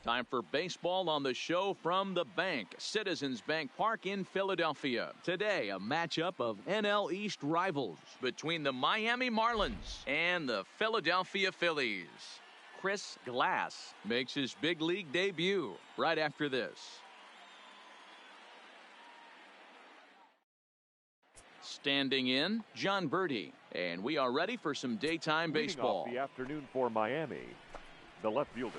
Time for baseball on the show from the bank. Citizens Bank Park in Philadelphia. Today, a matchup of NL East rivals between the Miami Marlins and the Philadelphia Phillies. Chris Glass makes his big league debut right after this. Standing in, Jon Berti. And we are ready for some daytime baseball. Off the afternoon for Miami, the left fielder.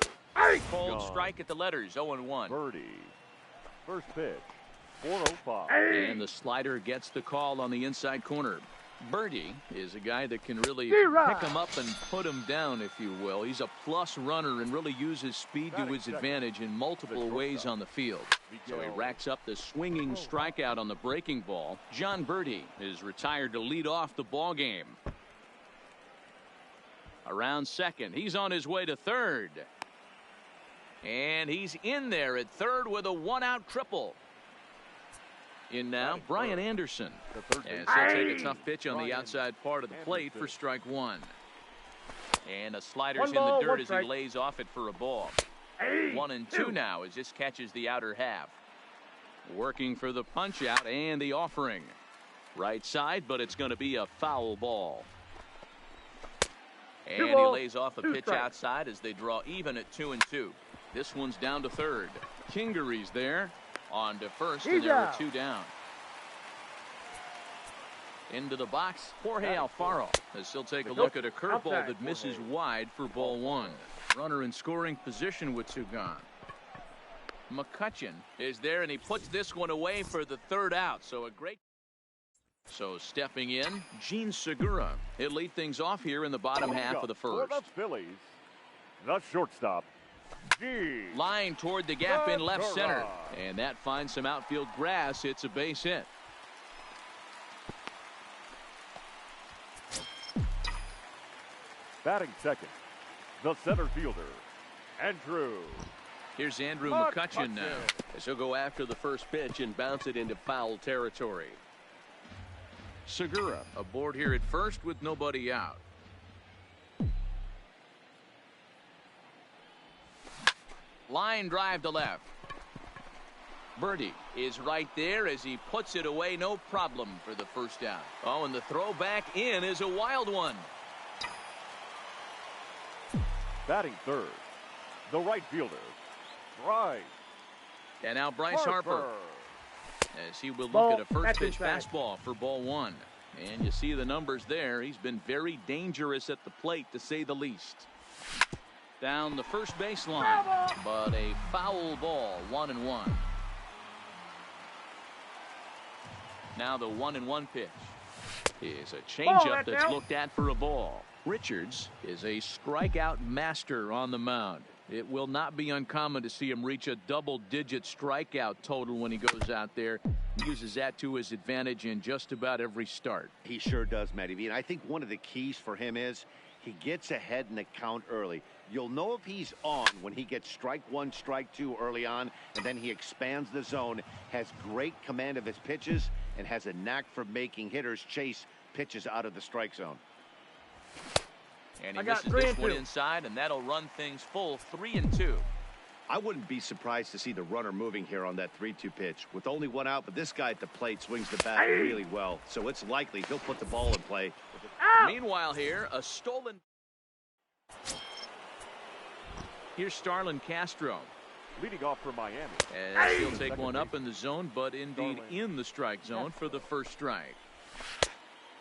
Cold strike at the letters, 0-1. Berti. First pitch, 405. And the slider gets the call on the inside corner. Berti is a guy that can really pick him up and put him down, if you will. He's a plus runner and really uses speed to his advantage in multiple ways on the field. So he racks up the swinging strikeout on the breaking ball. Jon Berti is retired to lead off the ball game. Around second, he's on his way to third. And he's in there at third with a one-out triple. In now, Brian Anderson. As he'll take a tough pitch on the outside part of the plate for strike one. And a slider's in the dirt as he lays off it for a ball. 1-2 now as this catches the outer half. Working for the punch out and the offering. Right side, but it's going to be a foul ball. And he lays off a pitch outside as they draw even at 2-2. This one's down to third. Kingery's there. On to first, and there are two down. Into the box, Jorge Alfaro, as he'll take a look at a curveball that misses wide for ball one. Runner in scoring position with two gone. McCutchen is there, and he puts this one away for the third out. So stepping in, Jean Segura. He'll lead things off here in the bottom half of the first. For the Phillies, the shortstop. Line toward the gap in left center. And that finds some outfield grass. It's a base hit. Batting second, the center fielder, Andrew. Here's Andrew McCutchen now, as he'll go after the first pitch and bounce it into foul territory. Segura aboard here at first with nobody out. Line drive to left. Berti is right there as he puts it away, no problem for the first down. Oh, and the throw back in is a wild one. Batting third, the right fielder, Bryce. And now Bryce Harper, as he will look at a first pitch fastball for ball one. And you see the numbers there. He's been very dangerous at the plate, to say the least. Down the first baseline, but a foul ball, 1-1. Now the 1-1 pitch is a changeup that's looked at for a ball. Richards is a strikeout master on the mound. It will not be uncommon to see him reach a double-digit strikeout total when he goes out there. He uses that to his advantage in just about every start. He sure does, Matty V. And I think one of the keys for him is he gets ahead in the count early. You'll know if he's on when he gets strike one, strike two early on, and then he expands the zone, has great command of his pitches, and has a knack for making hitters chase pitches out of the strike zone. And he misses this one inside, and that'll run things full 3-2. I wouldn't be surprised to see the runner moving here on that 3-2 pitch. With only one out, but this guy at the plate swings the bat really well, so it's likely he'll put the ball in play. Meanwhile here, a stolen. Here's Starlin Castro. Leading off for Miami. As he'll take one up in the zone, but indeed in the strike zone for the first strike.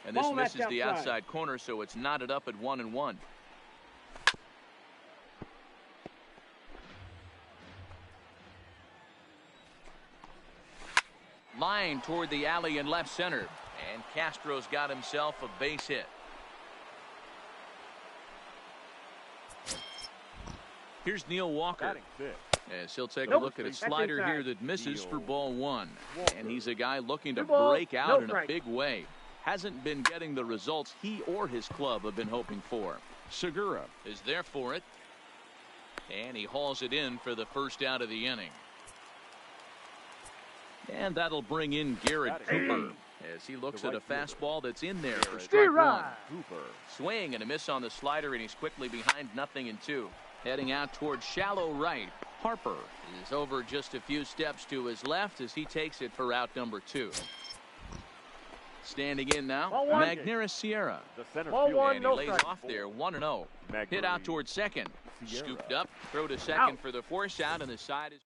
And this misses the outside corner, so it's knotted up at 1-1. Line toward the alley in left center. And Castro's got himself a base hit. Here's Neil Walker. As he'll take a look at a slider here that misses for ball one. And he's a guy looking to break out in a big way. Hasn't been getting the results he or his club have been hoping for. Segura is there for it. And he hauls it in for the first out of the inning. And that'll bring in Garrett Cooper as he looks at a fastball that's in there for strike one. Swing and a miss on the slider, and he's quickly behind 0-2. Heading out towards shallow right. Harper is over just a few steps to his left as he takes it for out number 2. Standing in now, Magneuris Sierra. The center Ball fielder. one, And he no lays strike. off there, 1-0. Hit out towards second. Sierra. Scooped up, throw to second Out. for the force out, and the side is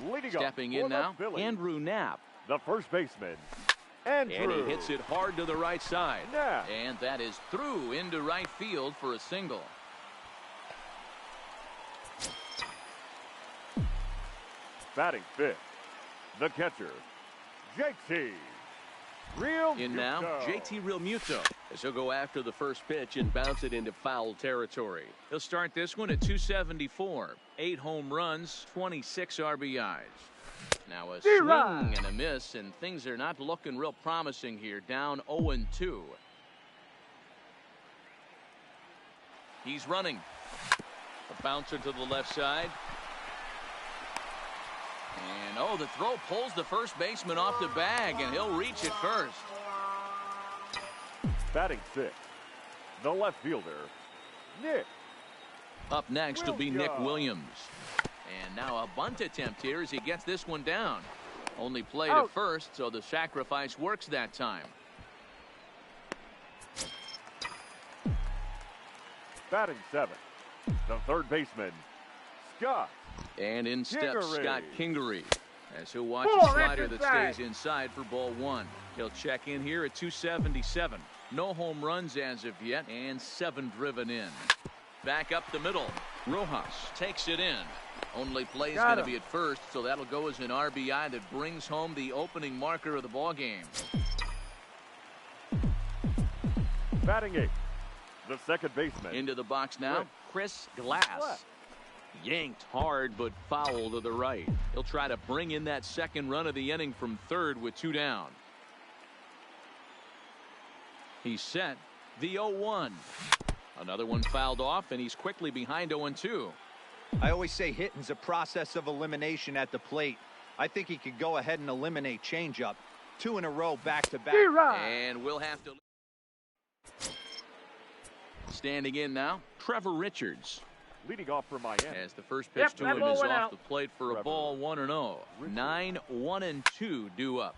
Leading up stepping for in the now. Phillies, Andrew Knapp. the first baseman, And Andrew. he hits it hard to the right side. Knapp. And that is through into right field for a single. Batting fifth, the catcher, JT Realmuto. In now, JT Realmuto, as he'll go after the first pitch and bounce it into foul territory. He'll start this one at 274. 8 home runs, 26 RBIs. Now a swing and a miss, and things are not looking real promising here. Down 0-2. He's running. A bouncer to the left side. And oh, the throw pulls the first baseman off the bag, and he'll reach it first. Batting sixth, the left fielder, Nick. Up next will be Nick Williams. And now a bunt attempt here as he gets this one down. Only played at first, so the sacrifice works that time. Batting seventh, the third baseman, Scott. And in steps Kingery. Scott Kingery, as he'll watch Ball, a slider that's that inside. stays inside for ball 1. He'll check in here at 277. No home runs as of yet, and 7 driven in. Back up the middle. Rojas takes it in. Only play's Got going to him. be at first, so that'll go as an RBI that brings home the opening marker of the ball game. Batting eighth, the second baseman, Into the box now, Chris Glass. Yanked hard, but foul to the right. He'll try to bring in that second run of the inning from third with 2 down. He's set. The 0-1. Another one fouled off, and he's quickly behind 0-2. I always say hitting's a process of elimination at the plate. I think he could go ahead and eliminate changeup. 2 in a row back to back. And we'll have to. Standing in now, Trevor Richards. leading off for Miami. As the first pitch to that him ball is went off out. the plate for a Trevor ball 1-0. Richards. 9-1-2 due up.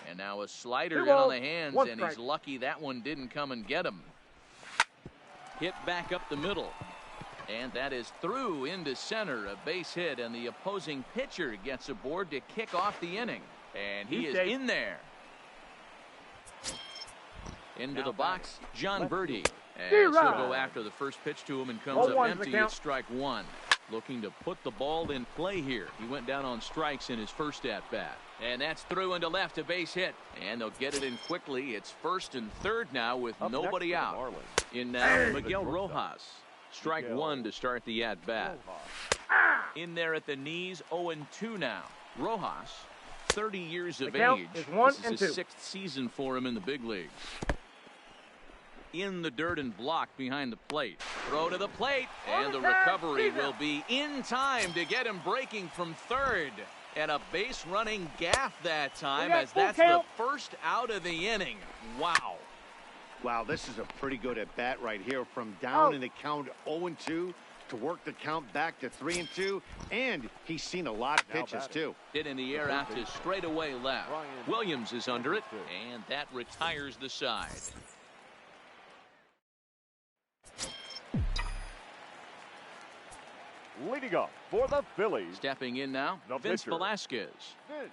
And now a slider Two in on balls, the hands, one and he's strike. lucky that one didn't come and get him. Hit back up the middle. And that is through into center, a base hit, and the opposing pitcher gets aboard to kick off the inning. And he He's is safe. in there. Into Now the box, John left Birdie. As fielder. he'll go after the first pitch to him and comes Ball up one's the empty count. at strike 1. Looking to put the ball in play here. He went down on strikes in his first at-bat. And that's through into left, a base hit. And they'll get it in quickly. It's first and third now with Up nobody next out. for the Marlins, In Hey. Miguel The shortstop. Rojas. Strike Miguel 1 to start the at-bat. Rojas. In there at the knees, 0-2 now. Rojas, 30 years of The count age. is 1 This and is his 2. 6th season for him in the big leagues. In the dirt and blocked behind the plate. Throw to the plate, and the recovery will be in time to get him breaking from third. And a base running gaff that time, got as full that's count. the first out of the inning. Wow. Wow, this is a pretty good at bat right here. From down Oh. in the count 0-2 to work the count back to 3-2, and he's seen a lot of Now pitches batting. too. Hit in the air out to straightaway left. Brian Williams is under it, Anderson. and that retires the side. Leading up for the Phillies, Stepping in now, The Vince pitcher. Velasquez. Vince.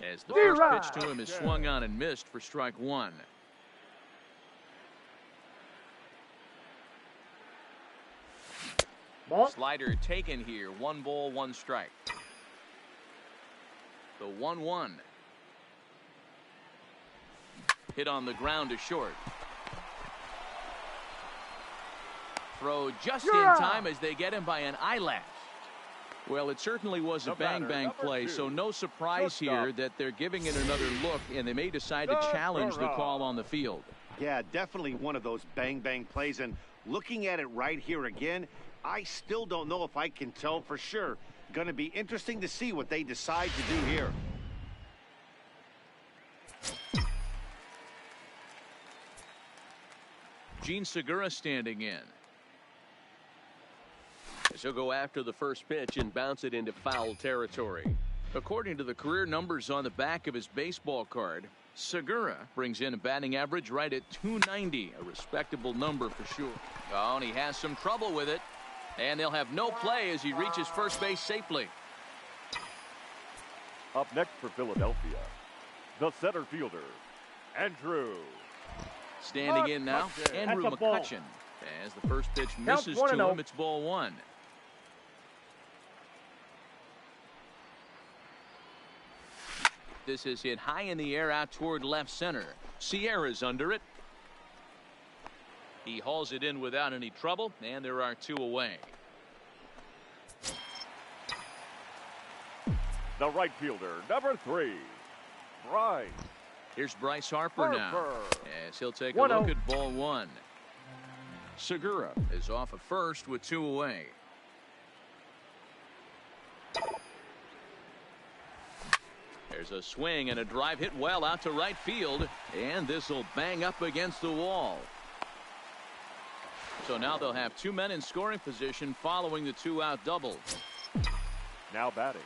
As the Zero. first pitch to him is swung on and missed for strike 1. Ball. Slider taken here. 1 ball, 1 strike. The 1-1. Hit on the ground to short. Throw just in Yeah. time as they get him by an eyelash. Well, it certainly was a The batter, bang-bang number play, 2. so no surprise here Shortstop. that they're giving it another look, and they may decide to challenge the call on the field. Yeah, definitely one of those bang-bang plays. And looking at it right here again, I still don't know if I can tell for sure. Going to be interesting to see what they decide to do here. Jean Segura standing in. He'll go after the first pitch and bounce it into foul territory. According to the career numbers on the back of his baseball card, Segura brings in a batting average right at .290, a respectable number for sure. Oh, and he has some trouble with it. And they'll have no play as he reaches first base safely. Up next for Philadelphia, the center fielder, Andrew. Standing in now, Andrew McCutchen. As the first pitch misses to him, it's ball one. This is hit high in the air out toward left center. Sierra's under it. He hauls it in without any trouble, and there are two away. The right fielder, number 3, Bryce. Here's Bryce Harper now, as he'll take a look at ball one. Segura is off at first with two away. There's a swing and a drive hit well out to right field, and this will bang up against the wall. So now they'll have two men in scoring position following the two-out double. Now batting,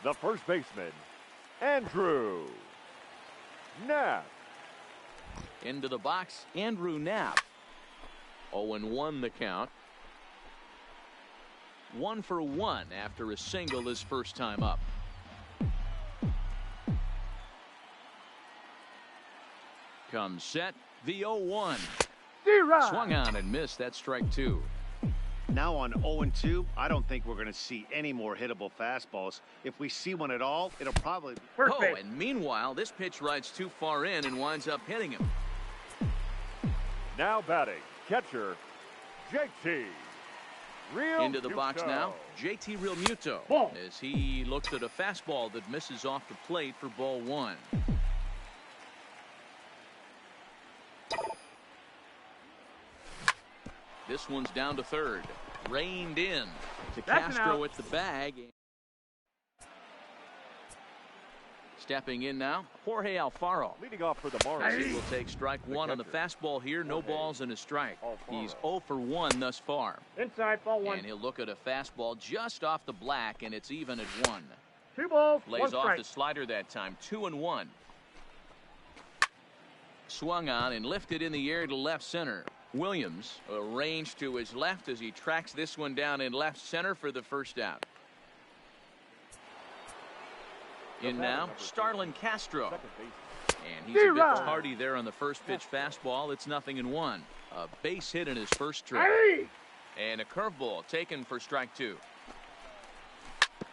the first baseman, Andrew Knapp. Into the box, Andrew Knapp. 0-1 the count. 1 for 1 after a single his first time up. Comes set, the 0-1. Swung on and missed. That's strike two. Now on 0-2, I don't think we're going to see any more hittable fastballs. If we see one at all, it'll probably be perfect. Oh, and meanwhile, this pitch rides too far in and winds up hitting him. Now batting, catcher, JT Realmuto. Into the box now, JT Realmuto, as he looks at a fastball that misses off the plate for ball one. This one's down to third. Reined in to Castro at the bag. Stepping in now, Jorge Alfaro. Leading off for the Marlins. He will take strike one on the fastball here. No balls and a strike. He's 0 for 1 thus far. Inside, ball one. And he'll look at a fastball just off the black, and it's even at 1. 2 balls, Lays 1 off strike. the slider that time. 2-1. Swung on and lifted in the air to left center. Williams arranged to his left as he tracks this one down in left center for the first out. In now, Starlin Castro. And he's a bit tardy there on the first pitch fastball. It's 0-1. A base hit in his first trip. And a curveball taken for strike two.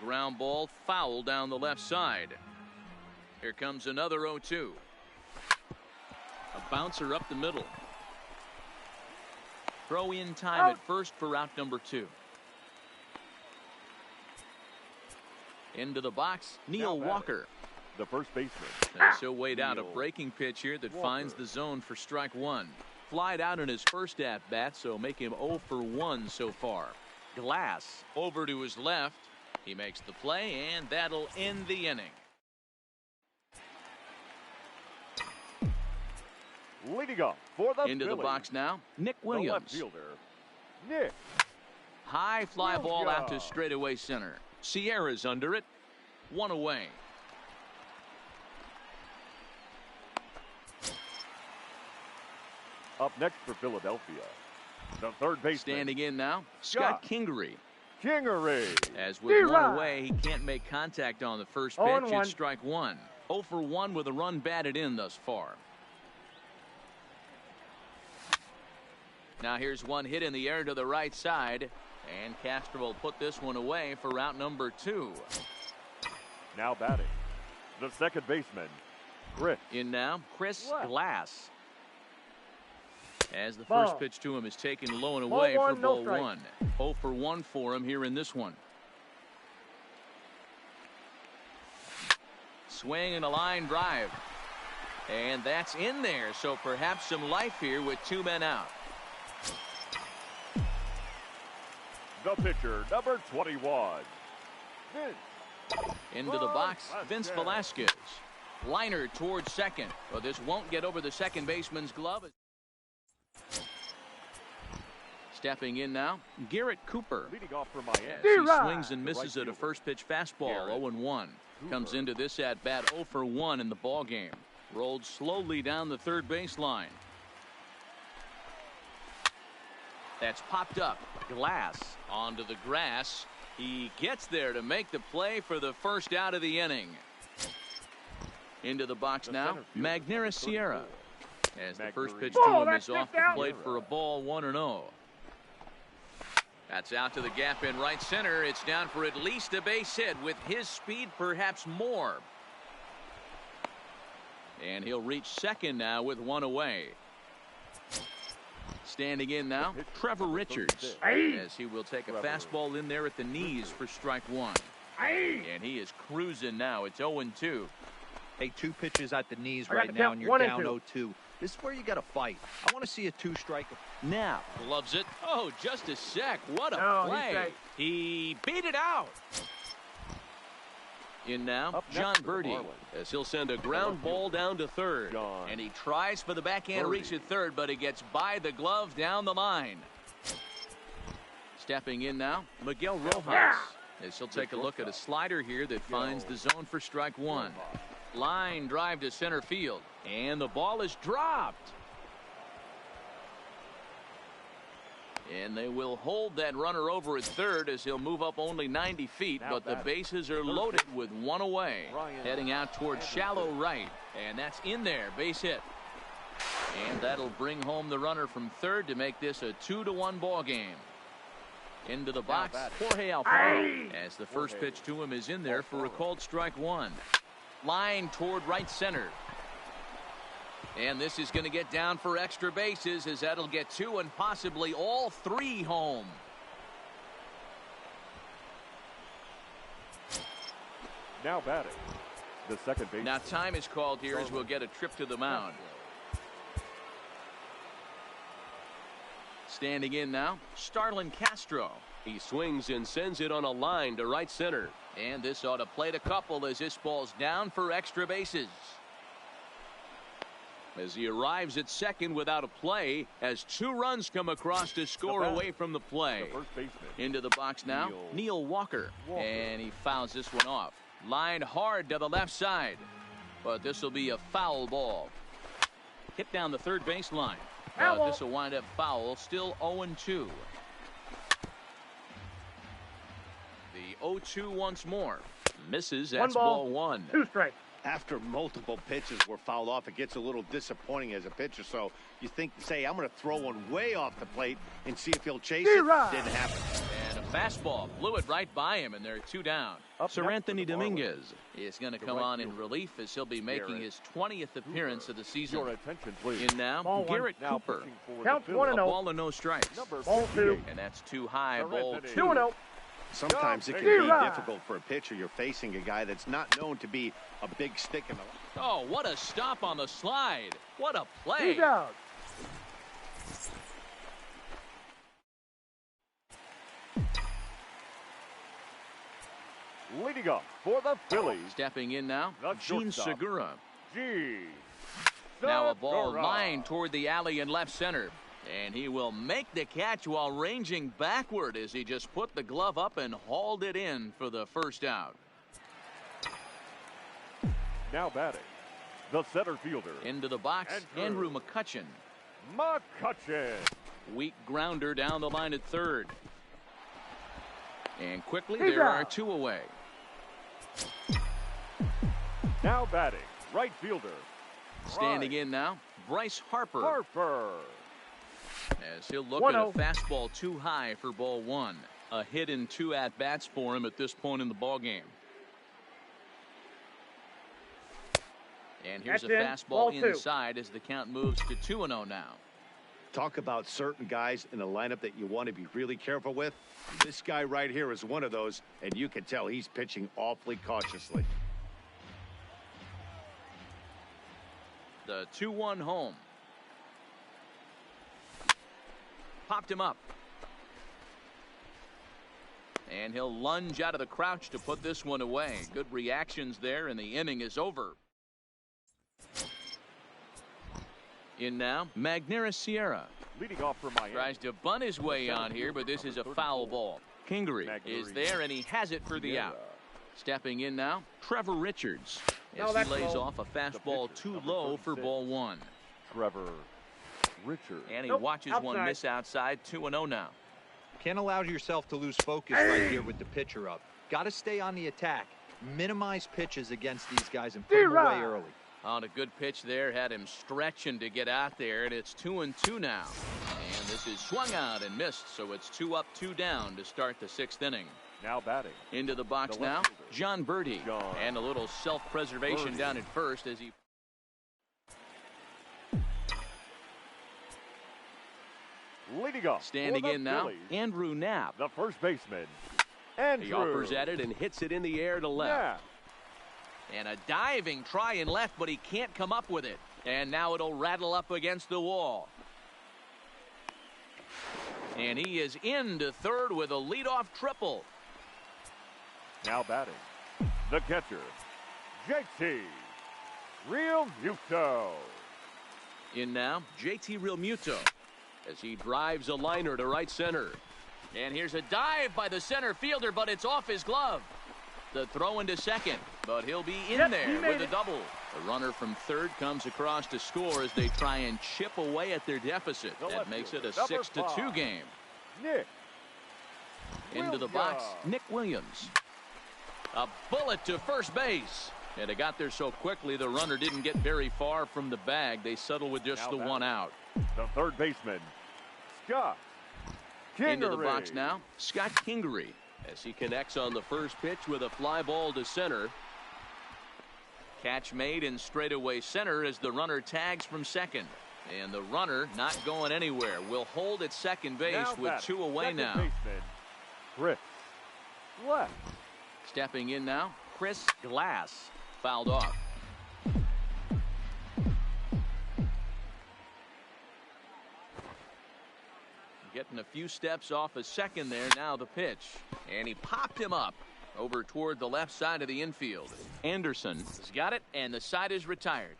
Ground ball foul down the left side. Here comes another 0-2. A bouncer up the middle. Throw in time at first for out number 2. Into the box, Neil Walker. The first baseman. As he'll wait out a breaking pitch here that finds the zone for strike one. Flied out in his first at-bat, so make him 0 for 1 so far. Glass over to his left. He makes the play, and that'll end the inning. Leading up for the Into the box now, Nick Williams. The left fielder, Nick. High fly ball out to straightaway center. Sierra's under it. 1 away. Up next for Philadelphia, the third baseman. Standing in now, Scott Kingery. As with 1 away, he can't make contact on the first pitch. It's strike one. 0 for 1 with a run batted in thus far. Now here's one hit in the air to the right side, and Castro will put this one away for route number 2. Now batting, the second baseman, Chris. In now, Chris Glass. As the first pitch to him is taken low and away for ball one. 0 for 1 for him here in this one. Swing and a line drive. And that's in there, so perhaps some life here with 2 men out. The pitcher, number 21, Vince. Into the box, Vince Velasquez. Liner towards second, but this won't get over the second baseman's glove. Stepping in now, Garrett Cooper. Leading off for Miami. As he swings and misses at a first pitch fastball, 0-1. Comes into this at bat 0 for 1 in the ball game. Rolled slowly down the third baseline. That's popped up. Glass onto the grass. He gets there to make the play for the first out of the inning. Into the box now, Magneuris Sierra. As the first pitch to him is off the plate for a ball, 1-0. That's out to the gap in right center. It's down for at least a base hit. With his speed, perhaps more. And he'll reach second now with one away. Standing in now, Trevor Richards. As he will take a fastball in there at the knees for strike one. And he is cruising now. It's 0-2. Hey, 2 pitches at the knees right now, and you're down 0-2. This is where you got to fight. I want to see a 2-strike. Now, gloves it. Oh, just a sec. What a play. He beat it out. In now, John Birdie, as he'll send a ground ball down to third. And he tries for the backhand reach at third, but he gets by the glove down the line. Stepping in now, Miguel Rojas, as he'll take a look at a slider here that finds the zone for strike one. Line drive to center field, and the ball is dropped. And they will hold that runner over at third as he'll move up only 90 feet, but the bases are loaded with one away. Heading out towards shallow right, and that's in there, base hit. And that'll bring home the runner from third to make this a 2-1 ball game. Into the box, Jorge Alfaro, as the first pitch to him is in there for a called strike one. Line toward right center. And this is going to get down for extra bases, as that'll get 2 and possibly all 3 home. Now batting, the second base. Now time is called here as we'll get a trip to the mound. Standing in now, Starlin Castro. He swings and sends it on a line to right center. And this ought to plate a couple as this ball's down for extra bases. As he arrives at second without a play, as 2 runs come across to score away from the play. Into the box now, Neil Walker. And he fouls this one off. Line hard to the left side. But this will be a foul ball. Hit down the third baseline. But this will wind up foul, still 0-2. The 0-2 once more. Misses, that's ball 1. 2 strikes. After multiple pitches were fouled off, it gets a little disappointing as a pitcher. So you think, say, I'm going to throw one way off the plate and see if he'll chase it. Didn't happen. And a fastball blew it right by him, and there are 2 down. Sir Anthony Dominguez is going to come on in relief as he'll be making his 20th appearance of the season. Your attention, please. In now, Garrett Cooper. Counts 1-0. A ball and no strikes. Ball 2. And that's too high. Ball 2. 2-0. Sometimes it can be difficult for a pitcher. You're facing a guy that's not known to be a big stick in the... Oh, what a stop on the slide. What a play. He's out. Leading up for the Phillies. Stepping in now, The Gene shortstop. Segura. Gene Now a ball Segura. lined toward the alley in left center. And he will make the catch while ranging backward as he just put the glove up and hauled it in for the first out. Now batting, the center fielder. Into the box, Andrew McCutchen. McCutchen. Weak grounder down the line at third. And quickly He's there out. are 2 away. Now batting, right fielder. Standing in now, Bryce Harper. Harper. As he'll look 1-0. at a fastball too high for ball 1. A hit in 2 at-bats for him at this point in the ballgame. And here's That's a in. fastball Ball 2. inside as the count moves to 2-0 now. Talk about certain guys in the lineup that you want to be really careful with. This guy right here is one of those, and you can tell he's pitching awfully cautiously. The 2-1 home. Popped him up. And he'll lunge out of the crouch to put this one away. Good reactions there, and the inning is over. In now, Magneuris Sierra. Leading off for Miami. Tries to bunt his way on here, but this is a foul ball. Kingery is there, and he has it for the out. Stepping in now, Trevor Richards, as he lays off a fastball too low for ball one. Trevor Richards. And he watches one miss outside, 2-0 now. Can't allow yourself to lose focus right here with the pitcher up. Got to stay on the attack. Minimize pitches against these guys and put them away early. On a good pitch there, had him stretching to get out there, and it's 2-2 now. And this is swung out and missed, so it's 2 up, 2 down to start the 6th inning. Now batting. Into the box now, John Birdie. And a little self-preservation down at first as he... Leading off. Standing in now, Andrew Knapp. The first baseman. Andrew. He offers at it and hits it in the air to left. Knapp. And a diving try in left, but he can't come up with it. And now it'll rattle up against the wall. And he is into third with a leadoff triple. Now batting. The catcher, JT Realmuto. In now, JT Realmuto, as he drives a liner to right center. And here's a dive by the center fielder, but it's off his glove. The throw into second, but he'll be in there with a double. The runner from third comes across to score as they try and chip away at their deficit. That makes it a 6-2 game. Nick Into the box, Nick Williams. A bullet to first base. And it got there so quickly the runner didn't get very far from the bag. They settle with just the one out. The third baseman, Scott Kingery. Into the box now, Scott Kingery, as he connects on the first pitch with a fly ball to center. Catch made in straightaway center as the runner tags from second. And the runner not going anywhere. Will hold at second base with 2 away second now. Baseman, Chris Glass. Stepping in now, Chris Glass. Fouled off. Getting a few steps off a second there. Now the pitch. And he popped him up over toward the left side of the infield. Anderson has got it, and the side is retired.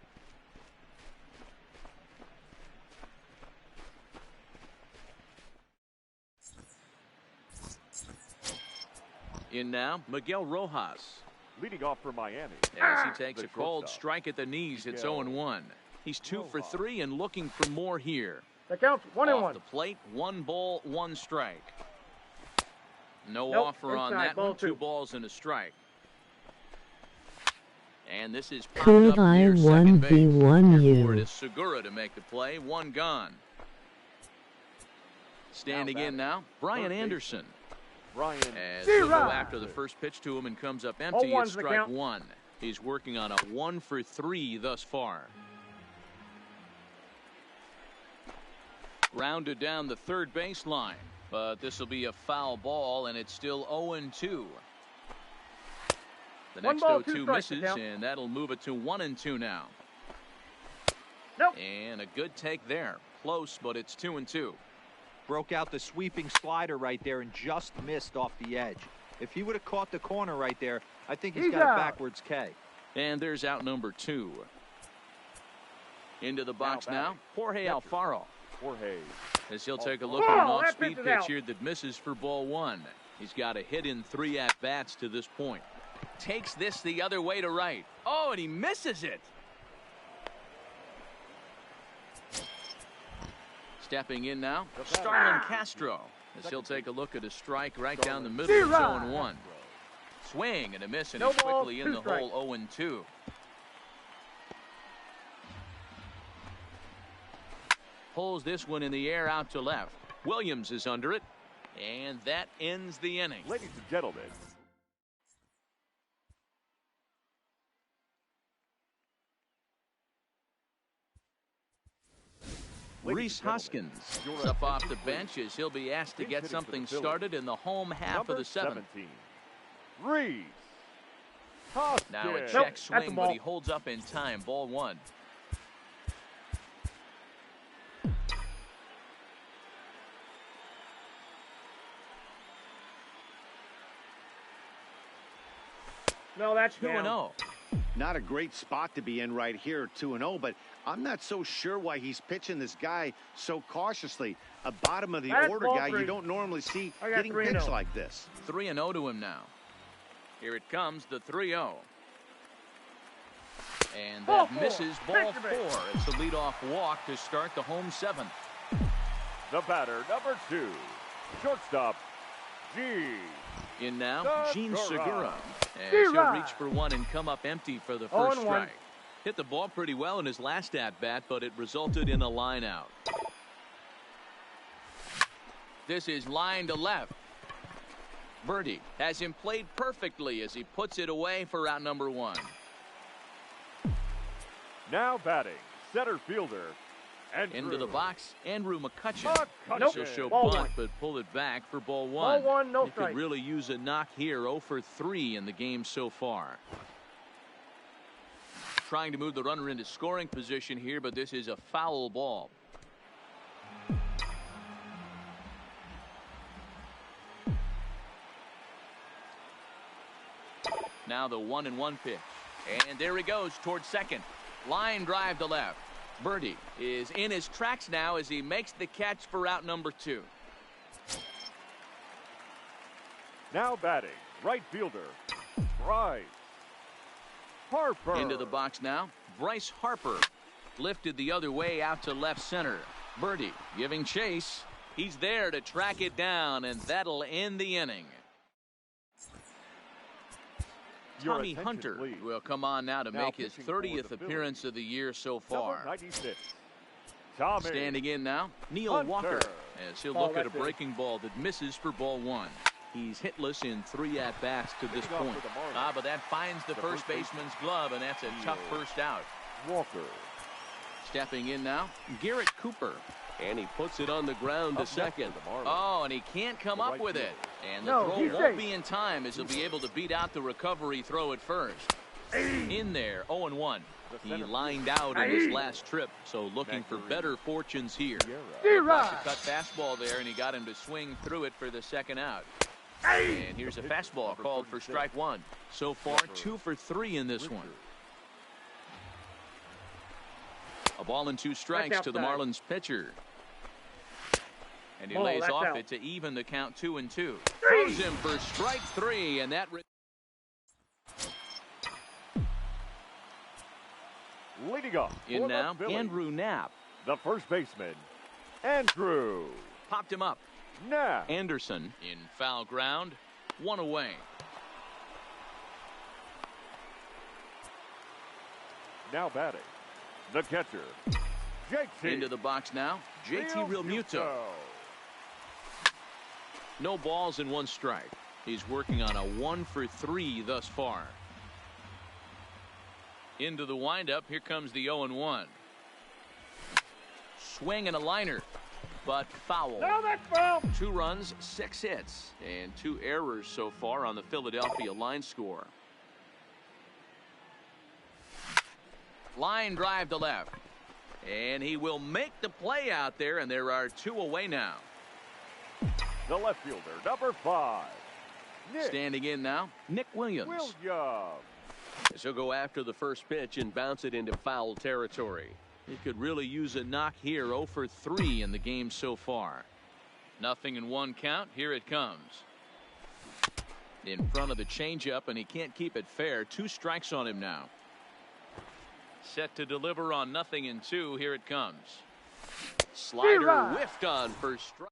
In now, Miguel Rojas. Leading off for Miami. As he takes The a cold shortstop. strike at the knees, it's Miguel 0-1. He's 2 for 3 and looking for more here. That counts. 1-1. Off the plate, 1 ball, 1 strike. No Nope, offer on inside, that ball one. 2 2. balls and a strike. And this is Could popped up I near second base. 1v1 Here you? for it is Segura to make the play. 1 gone. Standing in now, Brian Anderson. Brian. As he'll go after the first pitch to him and comes up empty. All It's ones the strike count. 1. He's working on a 1 for 3 thus far. Rounded down the third baseline, but this will be a foul ball, and it's still 0-2. The One next ball, 0-2 2 strikes to misses, count. and that'll move it to 1-2 now. Nope. And a good take there. Close, but it's 2-2. Broke out the sweeping slider right there and just missed off the edge. If he would have caught the corner right there, I think he's got a out. backwards K. And there's out number 2. Into the box now, batting. Jorge Alfaro. Jorge. As he'll take a look at an Whoa, that off-speed pitch is pitch out. here that misses for ball 1. He's got a hit in 3 at-bats to this point. Takes this the other way to right. Oh, and he misses it. Stepping in now, Starlin Castro. As he'll take a look at a strike right down the middle. It's 0-1. Swing and a miss, and No he's balls, quickly in 2 the strikes. hole 0-2. Pulls this one in the air out to left. Williams is under it, and that ends the inning. Ladies and gentlemen, Reese Hoskins is up off the bench as he'll be asked to get something started in the home half number of the 7th. 17, Reese Hoskins. Now a Nope, check that's a swing, but ball. he holds up in time. Ball 1. No, that's 2-0. Not a great spot to be in right here, 2-0, but I'm not so sure why he's pitching this guy so cautiously. A bottom of the That's order ball guy you three. don't normally see I got getting 3-0. pitched like this. 3-0 to him now. Here it comes, the 3-0. And Ball that four. misses ball Picture base. 4. It's a leadoff walk to start the home 7th. The batter, number 2, shortstop, G. In now, Gene Segura. Segura. As he'll Segura. reach for one and come up empty for the 0-1. first strike. Hit the ball pretty well in his last at-bat, but it resulted in a line out. This is line to left. Birdie has him played perfectly as he puts it away for out number 1. Now batting, center fielder, Andrew. Into the box, Andrew McCutchen. McCutchen. This will show Ball bunt, one. but pull it back for ball 1. Ball one, no He strike. could really use a knock here. 0 for 3 in the game so far. Trying to move the runner into scoring position here, but this is a foul ball. Now the 1-1 pitch. And there he goes towards second. Line drive to left. Birdie is in his tracks now as he makes the catch for out number 2. Now batting, right fielder, Bryce Harper. Into the box now, Bryce Harper. Lifted the other way out to left center. Birdie giving chase. He's there to track it down, and that'll end the inning. Your Tommy attention, Hunter please. will come on now to Now make his pitching for the 30th Phillies. appearance of the year so Number far. 96, Tommy Standing in now, Neil Hunter. Walker, as he'll Ball look at a left in. breaking ball that misses for ball 1. He's hitless in 3 at-bats to this Leading off point. for the Marlins. But that finds the The first first baseman's glove, and that's a tough first out. Walker. Stepping in now, Garrett Cooper. And he puts it on the ground to Up next second. for the Marlins. Oh, and he can't come The up right with it. fielder. And the No, throw he's won't safe. be in time as he'll be able to beat out the recovery throw at first. In there, 0-1. The He center lined out in his last trip, so looking for better fortunes here. Sierra. Got the cut fastball there, and he got him to swing through it for the second out. And here's a fastball called for strike 1. So far, 2 for 3 in this one. A ball and 2 strikes to the outside. Marlins pitcher. And he Ball, lays that's off out. it to even the count 2-2. Throws him for strike 3, and that Leading up in for now, the Phillies, Andrew Knapp. the first baseman, Andrew Popped him up. Knapp. Anderson in foul ground. 1 away. Now batting, the catcher, JT. Into the box now, JT Realmuto. No balls and 1 strike. He's working on a 1 for 3 thus far. Into the windup. Here comes the 0-1. Swing and a liner, but foul. No, that's foul. 2 runs, 6 hits, and 2 errors so far on the Philadelphia line score. Line drive to left. And he will make the play out there, and there are 2 away now. The left fielder, number 5, Nick Standing in now, Nick Williams. Williams. As he'll go after the first pitch and bounce it into foul territory. He could really use a knock here. 0 for 3 in the game so far. Nothing in 1 count. Here it comes. In front of the changeup, and he can't keep it fair. 2 strikes on him now. Set to deliver on 0 and 2. Here it comes. Slider Zero. whiffed on for strike.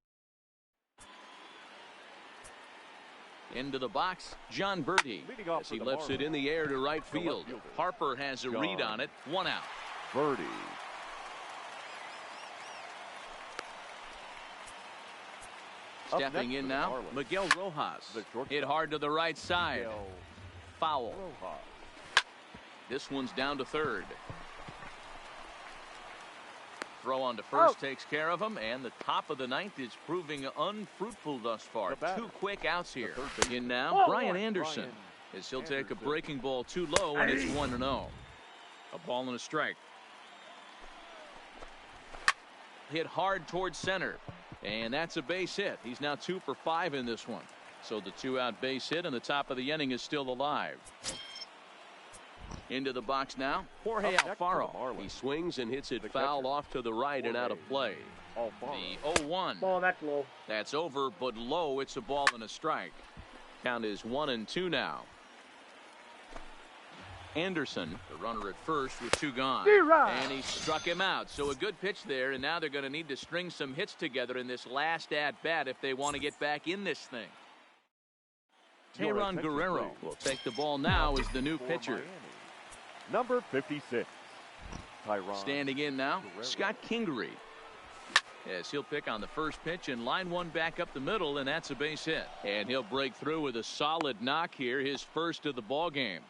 Into the box, John Birdie, Leading off as for he the lifts it Marlins, in the air to right the left field. fielder, Harper has a read John on it. 1 out. Birdie. Up Stepping next in for the now, Marlins, Miguel Rojas. the shortstop, Hit hard to the right side. Miguel Foul. Rojas. This one's down to third. Throw on to first takes care of him, and the top of the 9th is proving unfruitful thus far. The batter, 2 quick outs here. third baseman, In now, Ball Brian one. Anderson. Brian As he'll take a Anderson. breaking ball too low, and it's 1-0. A ball and a strike. Hit hard towards center, and that's a base hit. He's now 2 for 5 in this one. So the 2-out base hit, and the top of the inning is still alive. Into the box now, Jorge Up next for the Alfaro. Marlins. He swings and hits it The foul catcher, off to the right and out of play. Alfaro. The 0-1. Ball, that's low. That's over, but low. It's a ball and a strike. Count is 1-2 now. Anderson, the runner at first with 2 gone. D-Rod. And he struck him out. So a good pitch there, and now they're going to need to string some hits together in this last at-bat if they want to get back in this thing. Your Tehran attention, Guerrero please. will take the ball now as the new For pitcher. Miami, number 56, Tyron. Standing in now, Guerrero. Scott Kingery. As he'll pick on the first pitch and line one back up the middle, and that's a base hit. And he'll break through with a solid knock here, his first of the ball game.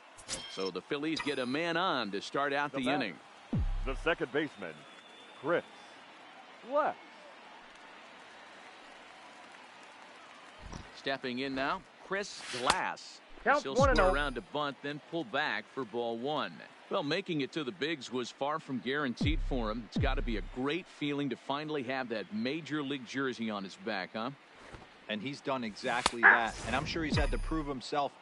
So the Phillies get a man on to start out the batter, inning. The second baseman, Chris Lex. Stepping in now, Chris Glass. Count He'll 1-0. square around to bunt, then pull back for ball 1. Well, making it to the bigs was far from guaranteed for him. It's got to be a great feeling to finally have that major league jersey on his back, huh? And he's done exactly that. And I'm sure he's had to prove himself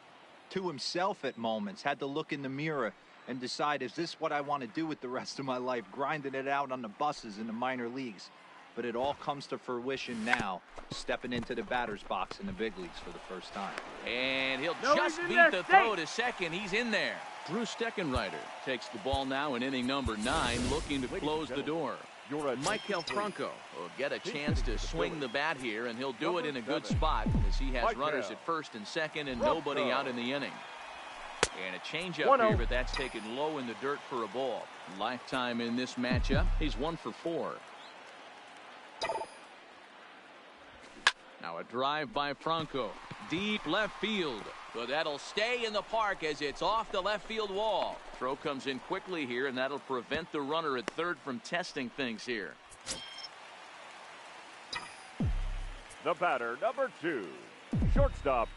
to himself at moments, had to look in the mirror and decide, is this what I want to do with the rest of my life, grinding it out on the buses in the minor leagues? But it all comes to fruition now, stepping into the batter's box in the big leagues for the first time. And he'll No, just he's in beat there the safe. throw to second. He's in there. Drew Steckenrider takes the ball now in inning number 9, looking to Ladies and close the gentlemen, door. Your attention, Michael please. Franco will get a He's chance hitting to for the swing Phillies. the bat here, and he'll do it Number in a good 7. spot as he has Michael runners at first and second and Franco. nobody out in the inning. And a changeup 1-0. here, but that's taken low in the dirt for a ball. Lifetime in this matchup, he's 1 for 4. Now a drive by Franco, deep left field, but that'll stay in the park as it's off the left field wall. Throw comes in quickly here, and that'll prevent the runner at third from testing things here. The batter, number 2, shortstop,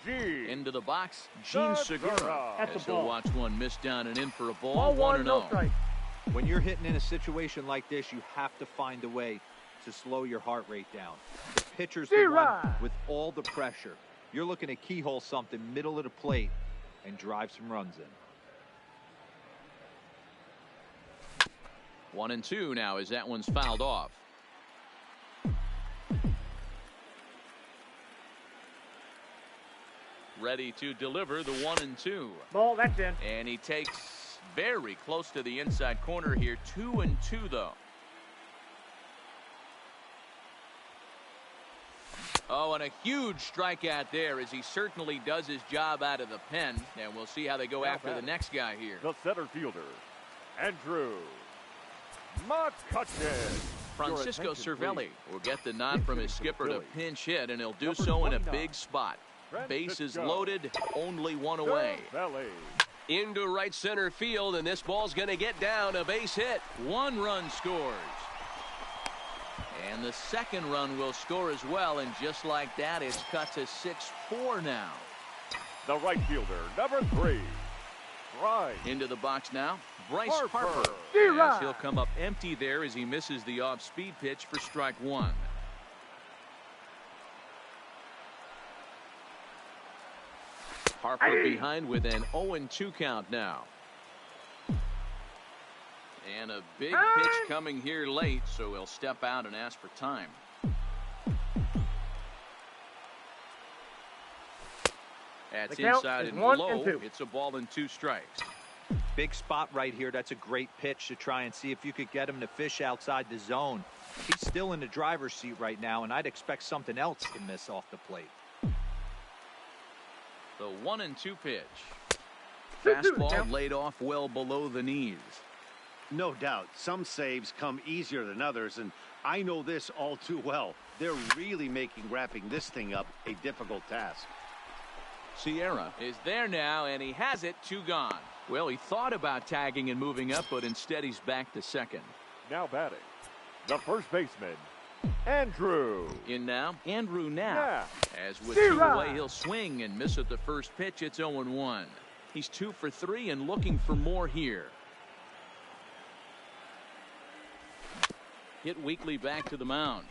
Gene. Into the box, Gene Segura. Segura. That's As a he'll ball. watch one miss down and in for a ball. Ball 1, no 1-0. strike. When you're hitting in a situation like this, you have to find a way to slow your heart rate down. The pitcher's the one D-Rod. with all the pressure. You're looking to keyhole something middle of the plate and drive some runs in. 1-2 now as that one's fouled off. Ready to deliver the 1-2. Ball, that's in. And he takes very close to the inside corner here. 2-2 though. Oh, and a huge strikeout there as he certainly does his job out of the pen. And we'll see how they go Now after the batting. next guy here. The center fielder, Andrew McCutcheon. Francisco Your attention, Cervelli please. will get the nod from his Hitting for the skipper to Phillies. pinch hit, and he'll do Number so in a 29. big spot. Bases Francisco loaded, only one away. Cervelli. Into right center field, and this ball's going to get down. A base hit. 1 run scores. And the second run will score as well, and just like that, it's cut to 6-4 now. The right fielder, number 3, Bryce Into the box now, Bryce Harper. Harper. D-Rod. As he'll come up empty there as he misses the off-speed pitch for strike 1. Harper behind with an 0-2 count now. And a big pitch coming here late, so he'll step out and ask for time. That's The count inside is and 1 low. and 2. It's a ball and 2 strikes. Big spot right here. That's a great pitch to try and see if you could get him to fish outside the zone. He's still in the driver's seat right now, and I'd expect something else to miss off the plate. The 1-2 pitch. 2-2 the Fastball count. laid off well below the knees. No doubt, some saves come easier than others, and I know this all too well. They're really making wrapping this thing up a difficult task. Sierra is there now, and he has it. 2 gone. Well, he thought about tagging and moving up, but instead he's back to second. Now batting, the first baseman, Andrew In now, Andrew Knapp. Knapp. As with Zero. 2 away, he'll swing and miss at the first pitch. It's 0-1. He's 2 for 3 and looking for more here. Hit weakly back to the mound.